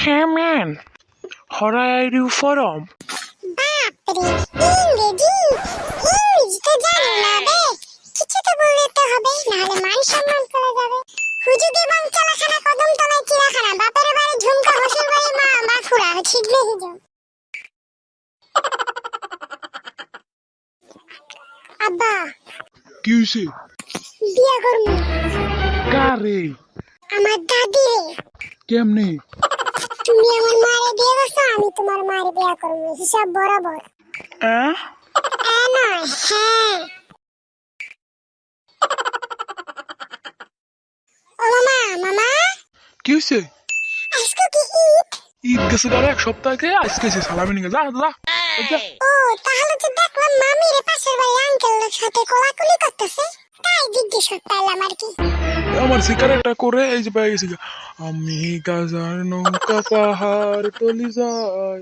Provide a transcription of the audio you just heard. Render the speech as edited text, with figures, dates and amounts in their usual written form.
Hey man, how are you from? বাপরে ইংরেজি ইংরেজি তো জানি না বে কিছু তো বলতে হবে নাহলে মান সম্মান চলে যাবে হুজুগে বাংচালাখানা কদম তলায় চিড়াখানা বাপের বাড়ি ঝুমকা হোসের বাড়ি মা বাফুরা ছিগলে হিজো আব্বা কি হইছে? বিয়া করমু কারে? আমার দাদি রে কেমনে? তুমি আমার মারে বিয়ে করছো আমি তোমার মারে বিয়া করবো হিসাব বরাবর আহ? নয় হ্যাঁ ও মামা মামা কি হইছে? আজকে কি ঈদ ঈদ গেছে আর এক সপ্তাহ আগে আজকে এসে সালামি নিয়ে যা যা যা। ও তাহলে তো দেখলাম মামির পাশের বাড়ি আঙ্কেলের সাথে কোলাকুলি করতেছে তাই জিজ্ঞেস করতে এলাম আর কি আমার সিগারেটটা করে এই যে পেয়ে গেছি আমি গাজার নৌকা পাহাড় তলি যাই